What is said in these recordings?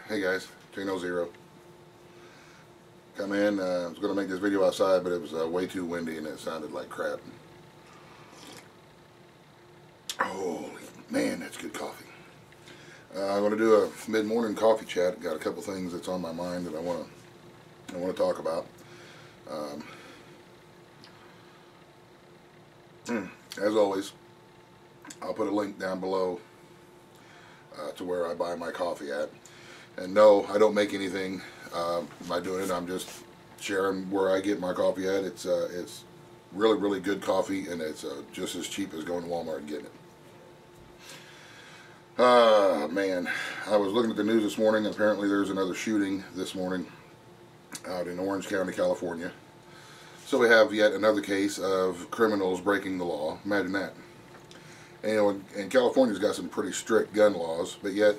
Hey guys, J0. Come in. I was going to make this video outside, but it was way too windy and it sounded like crap. Holy man, that's good coffee. I'm going to do a mid-morning coffee chat. Got a couple things that's on my mind that I want to talk about. As always, I'll put a link down below to where I buy my coffee at. And no, I don't make anything by doing it. I'm just sharing where I get my coffee at. It's really, really good coffee, and it's just as cheap as going to Walmart and getting it. Man, I was looking at the news this morning, and apparently there's another shooting this morning out in Orange County, California. So we have yet another case of criminals breaking the law. Imagine that. And, you know, and California's got some pretty strict gun laws, but yet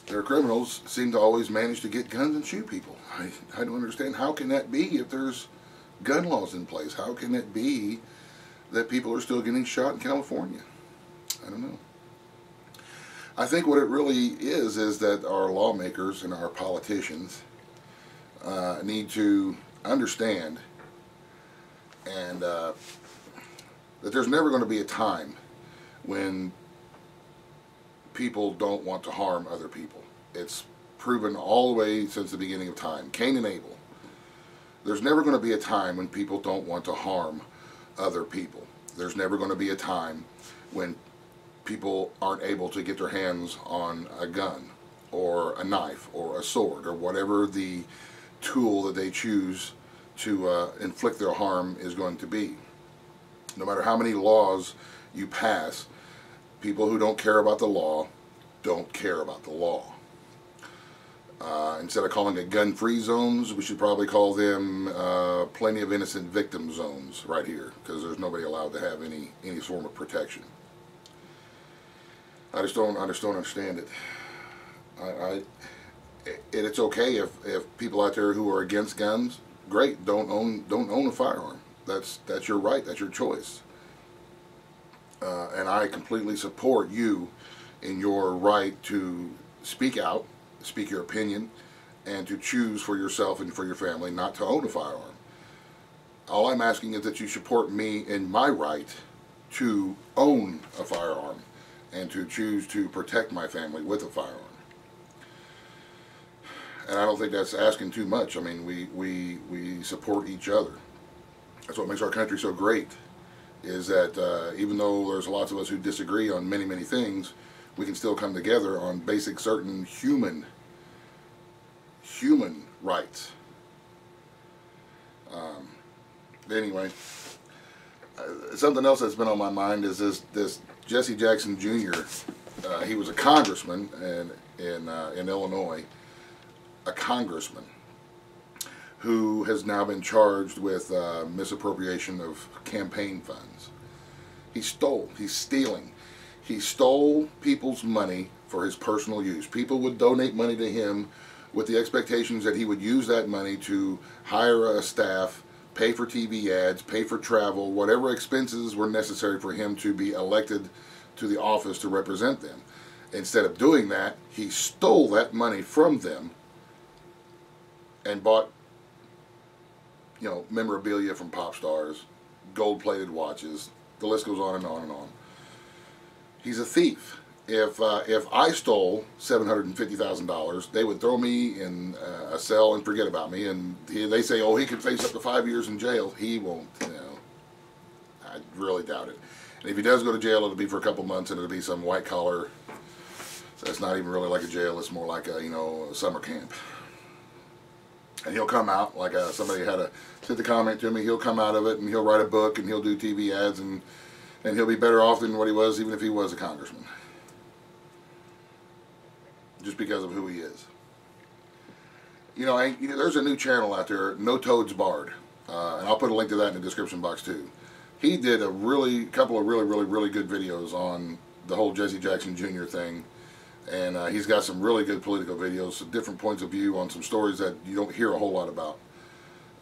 their criminals seem to always manage to get guns and shoot people. I don't understand. How can that be if there's gun laws in place? How can it be that people are still getting shot in California? I don't know. I think what it really is that our lawmakers and our politicians need to understand and that there's never going to be a time when people don't want to harm other people. It's proven all the way since the beginning of time. Cain and Abel. There's never going to be a time when people don't want to harm other people. There's never going to be a time when people aren't able to get their hands on a gun or a knife or a sword or whatever the tool that they choose to inflict their harm is going to be. No matter how many laws you pass, people who don't care about the law don't care about the law. Instead of calling it gun-free zones, we should probably call them plenty of innocent victim zones right here, because there's nobody allowed to have any form of protection. I just don't understand it. It's okay if people out there who are against guns, great, don't own a firearm. That's your right. That's your choice. And I completely support you in your right to speak out, speak your opinion, and to choose for yourself and for your family not to own a firearm. All I'm asking is that you support me in my right to own a firearm and to choose to protect my family with a firearm. And I don't think that's asking too much. I mean, we support each other. That's what makes our country so great, is that even though there's lots of us who disagree on many, many things, we can still come together on basic certain human rights. Anyway, something else that's been on my mind is this Jesse Jackson Jr. He was a congressman in Illinois, a congressman who has now been charged with misappropriation of campaign funds. He's stealing. He stole people's money for his personal use. People would donate money to him with the expectations that he would use that money to hire a staff, pay for TV ads, pay for travel, whatever expenses were necessary for him to be elected to the office to represent them. Instead of doing that, he stole that money from them and bought, you know, memorabilia from pop stars, gold-plated watches. The list goes on and on and on. He's a thief. If I stole $750,000, they would throw me in a cell and forget about me. And they say, oh, he could face up to 5 years in jail. He won't. You know, I really doubt it. And if he does go to jail, it'll be for a couple months, and it'll be some white collar. So it's not even really like a jail. It's more like a summer camp. And he'll come out, like somebody had sent the comment to me, he'll come out of it and he'll write a book and he'll do TV ads and he'll be better off than what he was even if he was a congressman. Just because of who he is. You know, there's a new channel out there, No Toads Barred. And I'll put a link to that in the description box too. He did a couple of really good videos on the whole Jesse Jackson Jr. thing. And he's got some really good political videos, some different points of view on some stories that you don't hear a whole lot about.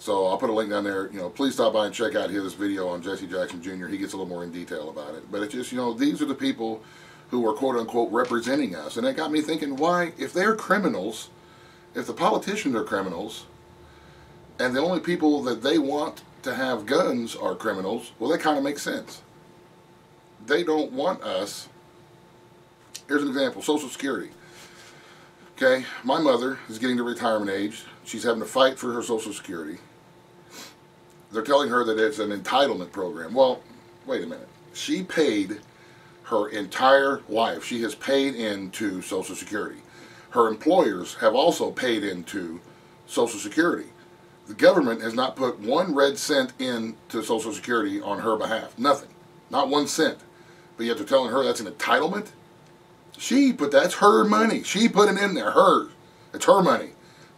So I'll put a link down there. You know, please stop by and check out his video on Jesse Jackson Jr. He gets a little more in detail about it. But it's just, you know, these are the people who are quote unquote representing us. And it got me thinking, why, if they're criminals, if the politicians are criminals, and the only people that they want to have guns are criminals, well, that kind of makes sense. They don't want us. Here's an example, Social Security. Okay, my mother is getting to retirement age. She's having to fight for her Social Security. They're telling her that it's an entitlement program. Well, wait a minute. She paid her entire life. She has paid into Social Security. Her employers have also paid into Social Security. The government has not put 1 red cent into Social Security on her behalf. Nothing. Not 1 cent. But yet they're telling her that's an entitlement? That's her money. She put it in there. Hers. It's her money.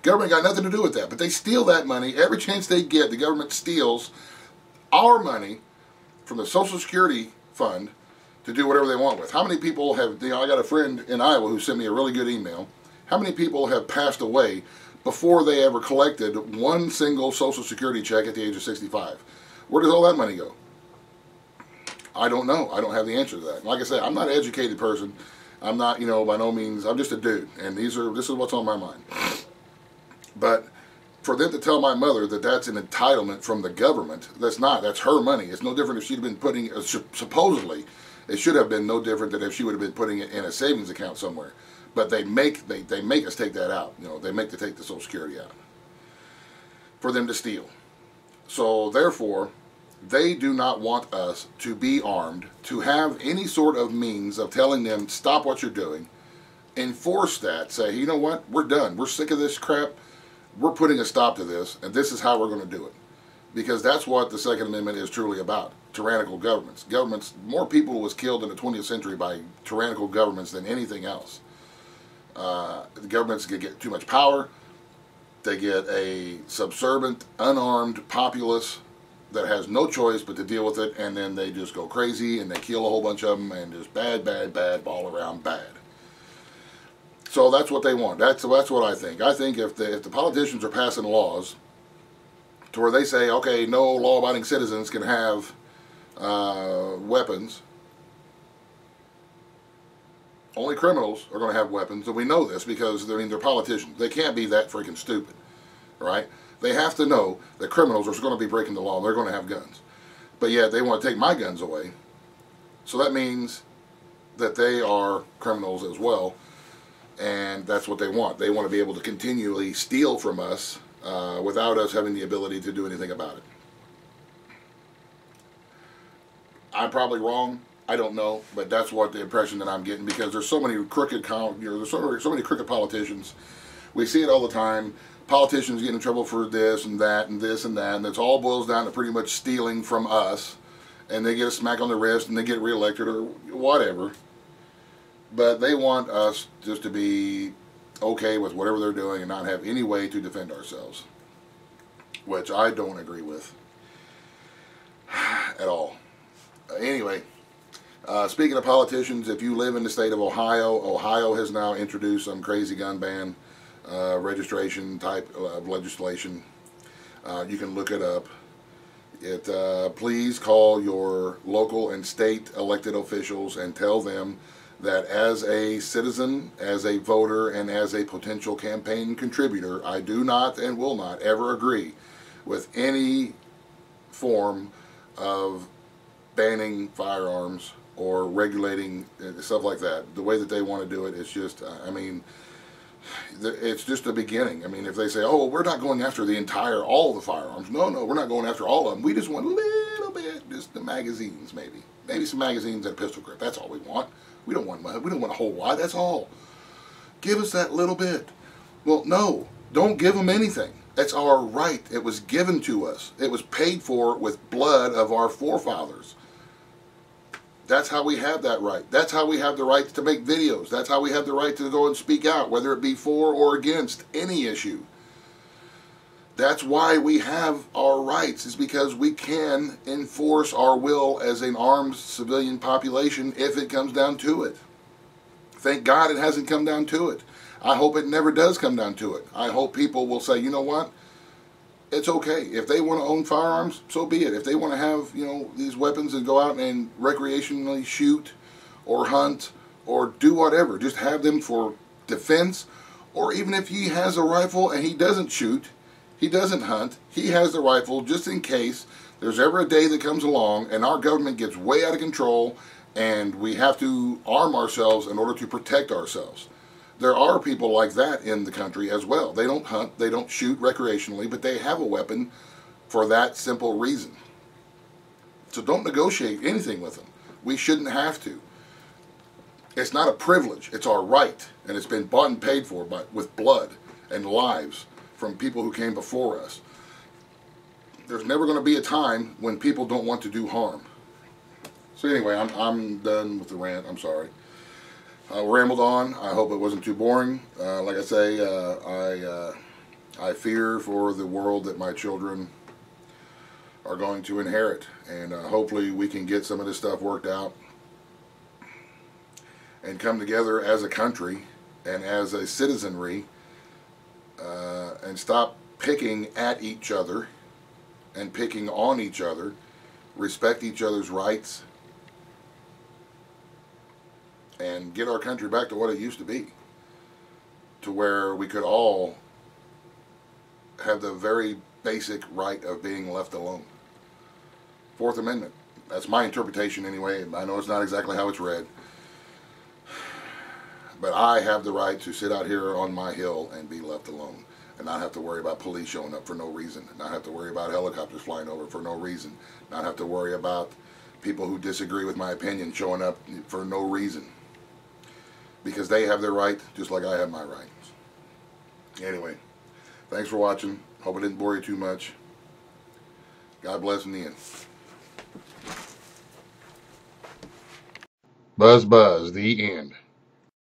Government got nothing to do with that. But they steal that money. Every chance they get, the government steals our money from the Social Security fund to do whatever they want with. How many people have, I got a friend in Iowa who sent me a really good email. How many people have passed away before they ever collected 1 single Social Security check at the age of 65? Where does all that money go? I don't know. I don't have the answer to that. Like I said, I'm not an educated person. I'm not, by no means, I'm just a dude. And this is what's on my mind. But for them to tell my mother that that's an entitlement from the government, that's not. That's her money. It's no different if she'd been putting, supposedly, it should have been no different than if she would have been putting it in a savings account somewhere. But they make us take that out. They make to take the Social Security out for them to steal. So therefore, they do not want us to be armed, to have any sort of means of telling them, stop what you're doing, enforce that, say, you know what, we're done. We're sick of this crap. We're putting a stop to this, and this is how we're going to do it. Because that's what the Second Amendment is truly about, tyrannical governments. More people was killed in the 20th century by tyrannical governments than anything else. The governments get too much power. They get a subservient, unarmed populace that has no choice but to deal with it, and then they just go crazy and they kill a whole bunch of them, and just bad, all around bad. So that's what they want. That's what I think. I think if the politicians are passing laws to where they say, okay, no law-abiding citizens can have weapons, only criminals are going to have weapons, and we know this because they're politicians. They can't be that freaking stupid, right? They have to know that criminals are going to be breaking the law and they're going to have guns. But yet they want to take my guns away. So that means that they are criminals as well. And that's what they want. They want to be able to continually steal from us without us having the ability to do anything about it. I'm probably wrong. I don't know, but that's what the impression that I'm getting, because there's so many crooked, there's so many crooked politicians. We see it all the time. Politicians get in trouble for this and that and this and that, and it all boils down to pretty much stealing from us, and they get a smack on the wrist and they get reelected or whatever. But they want us just to be okay with whatever they're doing and not have any way to defend ourselves, which I don't agree with at all. Anyway, speaking of politicians, if you live in the state of Ohio, Ohio has now introduced some crazy gun ban registration type of legislation. You can look it up. Please call your local and state elected officials and tell them that as a citizen, as a voter, and as a potential campaign contributor, I do not and will not ever agree with any form of banning firearms or regulating stuff like that. The way that they want to do it is just, it's just the beginning. I mean, if they say, oh, we're not going after all the firearms. No, we're not going after all of them. We just want a little bit, just the magazines maybe. Maybe some magazines and a pistol grip. That's all we want. We don't want a whole lot. That's all. Give us that little bit. Well, no, don't give them anything. That's our right. It was given to us. It was paid for with blood of our forefathers. That's how we have that right. That's how we have the right to make videos. That's how we have the right to go and speak out, whether it be for or against any issue. That's why we have our rights, is because we can enforce our will as an armed civilian population if it comes down to it. Thank God it hasn't come down to it. I hope it never does come down to it. I hope people will say, you know what? It's okay. If they want to own firearms, so be it. If they want to have, these weapons and go out and recreationally shoot or hunt or do whatever. Just have them for defense, or even if he has a rifle and he doesn't shoot, he doesn't hunt, he has the rifle just in case there's ever a day that comes along and our government gets way out of control and we have to arm ourselves in order to protect ourselves. There are people like that in the country as well. They don't hunt, they don't shoot recreationally, but they have a weapon for that simple reason. So don't negotiate anything with them. We shouldn't have to. It's not a privilege, it's our right, and it's been bought and paid for with blood and lives from people who came before us. There's never going to be a time when people don't want to do harm. So anyway, I'm done with the rant. I'm sorry. I rambled on. I hope it wasn't too boring. Like I say, I fear for the world that my children are going to inherit, and hopefully we can get some of this stuff worked out and come together as a country and as a citizenry, and stop picking at each other and picking on each other, respect each other's rights, and get our country back to what it used to be, to where we could all have the very basic right of being left alone. Fourth Amendment. That's my interpretation anyway. I know it's not exactly how it's read. But I have the right to sit out here on my hill and be left alone, and not have to worry about police showing up for no reason, not have to worry about helicopters flying over for no reason, not have to worry about people who disagree with my opinion showing up for no reason, because they have their right just like I have my rights. Anyway, thanks for watching. Hope I didn't bore you too much. God bless in the end. Buzz, buzz, the end.